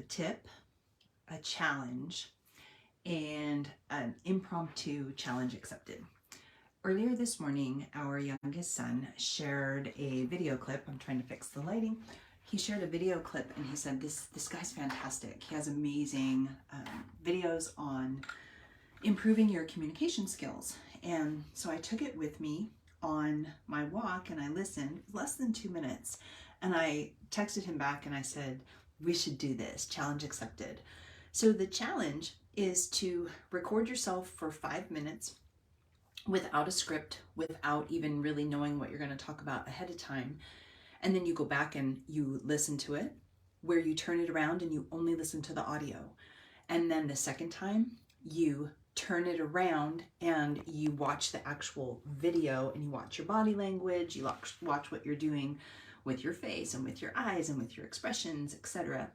tip, a challenge, and an impromptu challenge accepted. Earlier this morning, our youngest son shared a video clip. I'm trying to fix the lighting. He shared a video clip and he said, this guy's fantastic. He has amazing videos on improving your communication skills. And so I took it with me on my walk and I listened less than 2 minutes. And I texted him back and I said, we should do this, challenge accepted. So the challenge is to record yourself for 5 minutes without a script, without even really knowing what you're going to talk about ahead of time. And then you go back and you listen to it, where you turn it around and you only listen to the audio. And then the second time you turn it around and you watch the actual video and you watch your body language, you watch what you're doing with your face and with your eyes and with your expressions, etc.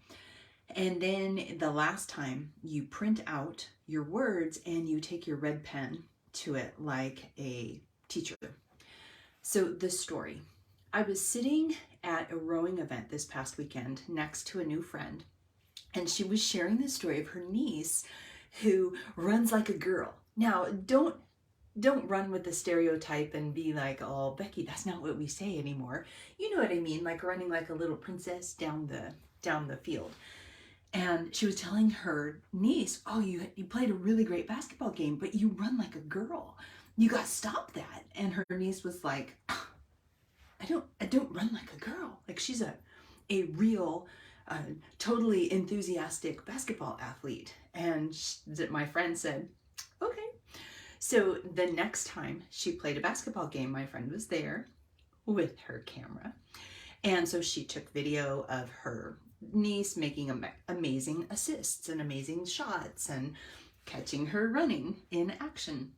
And then the last time you print out your words and you take your red pen to it like a teacher. So the story. I was sitting at a rowing event this past weekend next to a new friend, and she was sharing the story of her niece who runs like a girl. Now, don't run with the stereotype and be like, oh, Becky, that's not what we say anymore. You know what I mean, like running like a little princess down the field. And she was telling her niece, oh, you played a really great basketball game, but you run like a girl. You got to stop that. And her niece was like, I don't run like a girl. Like she's a real, totally enthusiastic basketball athlete. And my friend said, okay. So the next time she played a basketball game, my friend was there with her camera. And so she took video of her niece making amazing assists and amazing shots and catching her running in action.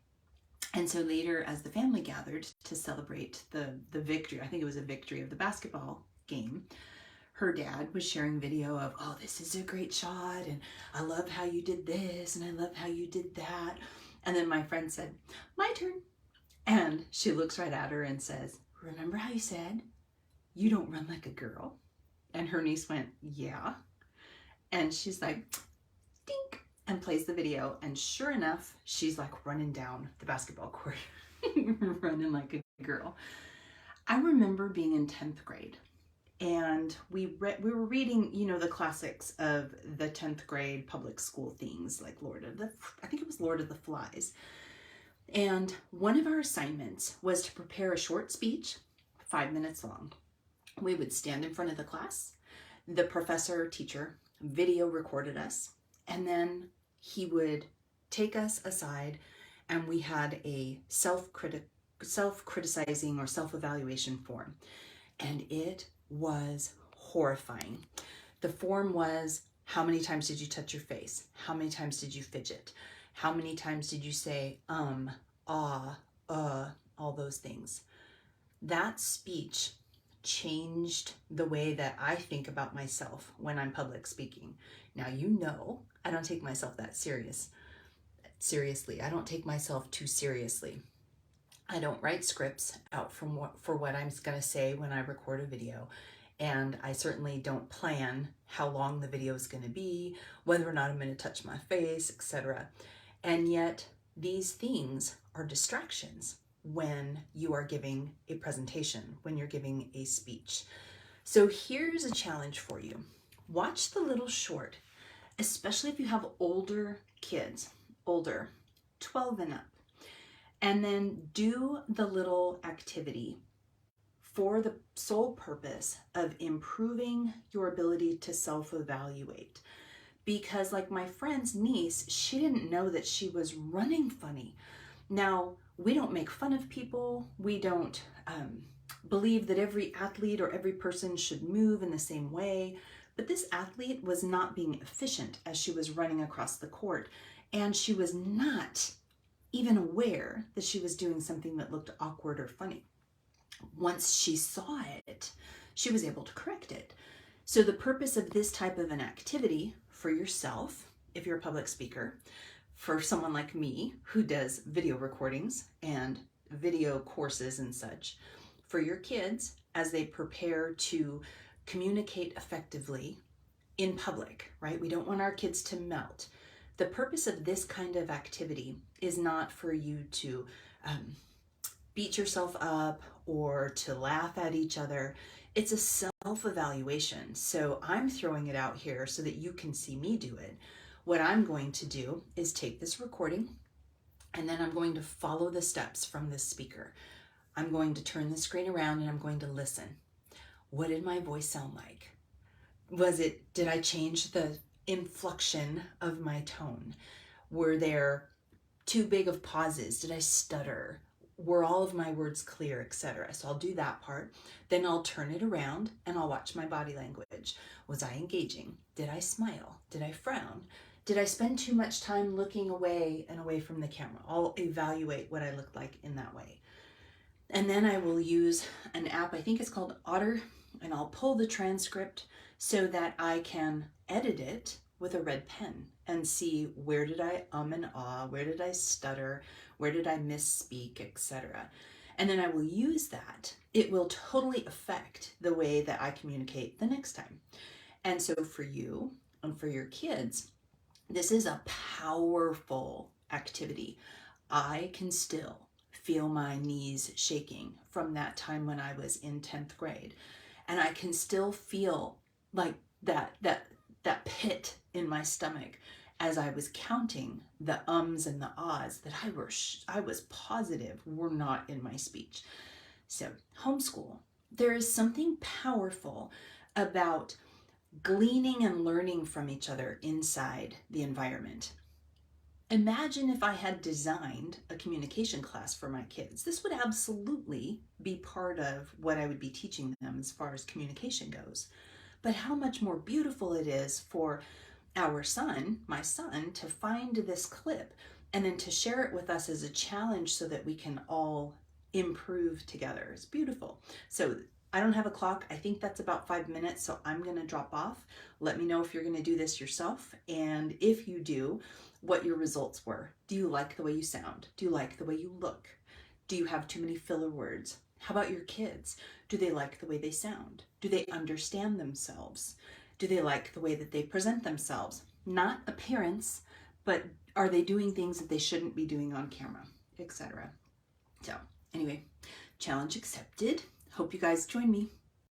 And so later, as the family gathered to celebrate the victory, I think it was a victory of the basketball game, her dad was sharing video of, oh, this is a great shot, and I love how you did this, and I love how you did that. And then my friend said, my turn. And she looks right at her and says, remember how you said you don't run like a girl? And her niece went, yeah. And she's like, dink, and plays the video. And sure enough, she's like running down the basketball court, running like a girl. I remember being in 10th grade. And we were reading, the classics of the 10th grade public school things, like I think it was Lord of the Flies. And one of our assignments was to prepare a short speech, 5 minutes long. We would stand in front of the class. The professor or teacher video recorded us, and then he would take us aside, and we had a self-criticizing or self-evaluation form. And it was horrifying. The form was, how many times did you touch your face? How many times did you fidget? How many times did you say, all those things? That speech changed the way that I think about myself when I'm public speaking. Now, I don't take myself that seriously. I don't take myself too seriously. I don't write scripts out for what I'm going to say when I record a video. And I certainly don't plan how long the video is going to be, whether or not I'm going to touch my face, etc. And yet these things are distractions when you are giving a presentation, when you're giving a speech. So here's a challenge for you. Watch the little short, especially if you have older kids, 12 and up. And then do the little activity for the sole purpose of improving your ability to self-evaluate. Because like my friend's niece, she didn't know that she was running funny. Now, we don't make fun of people. We don't believe that every athlete or every person should move in the same way. But this athlete was not being efficient as she was running across the court. And she was not even aware that she was doing something that looked awkward or funny. Once she saw it, she was able to correct it. So the purpose of this type of an activity for yourself, if you're a public speaker, for someone like me who does video recordings and video courses and such, for your kids as they prepare to communicate effectively in public, right? We don't want our kids to melt. The purpose of this kind of activity is not for you to beat yourself up or to laugh at each other. It's a self-evaluation. So I'm throwing it out here so that you can see me do it. What I'm going to do is take this recording, and then I'm going to follow the steps from this speaker. I'm going to turn the screen around and I'm going to listen. What did my voice sound like? Did I change the inflection of my tone? Were there too big of pauses? Did I stutter? Were all of my words clear, etc.? So I'll do that part. Then I'll turn it around and I'll watch my body language. Was I engaging? Did I smile? Did I frown? Did I spend too much time looking away and away from the camera? I'll evaluate what I looked like in that way. And then I will use an app, I think it's called Otter, and I'll pull the transcript so that I can edit it with a red pen and see where did I and ah, where did I stutter, where did I misspeak, etc. And then I will use that. It will totally affect the way that I communicate the next time. And so for you and for your kids, this is a powerful activity. I can still feel my knees shaking from that time when I was in 10th grade. And I can still feel like that pit in my stomach as I was counting the ums and the ahs that I was positive were not in my speech. So homeschool, there is something powerful about gleaning and learning from each other inside the environment. Imagine if I had designed a communication class for my kids. This would absolutely be part of what I would be teaching them as far as communication goes. But how much more beautiful it is for my son, to find this clip and then to share it with us as a challenge so that we can all improve together. It's beautiful. So I don't have a clock. I think that's about 5 minutes, so I'm going to drop off. Let me know if you're going to do this yourself, and if you do, what your results were. Do you like the way you sound? Do you like the way you look? Do you have too many filler words? How about your kids? Do they like the way they sound? Do they understand themselves? Do they like the way that they present themselves? Not appearance, but are they doing things that they shouldn't be doing on camera, etc. So anyway, challenge accepted. Hope you guys join me.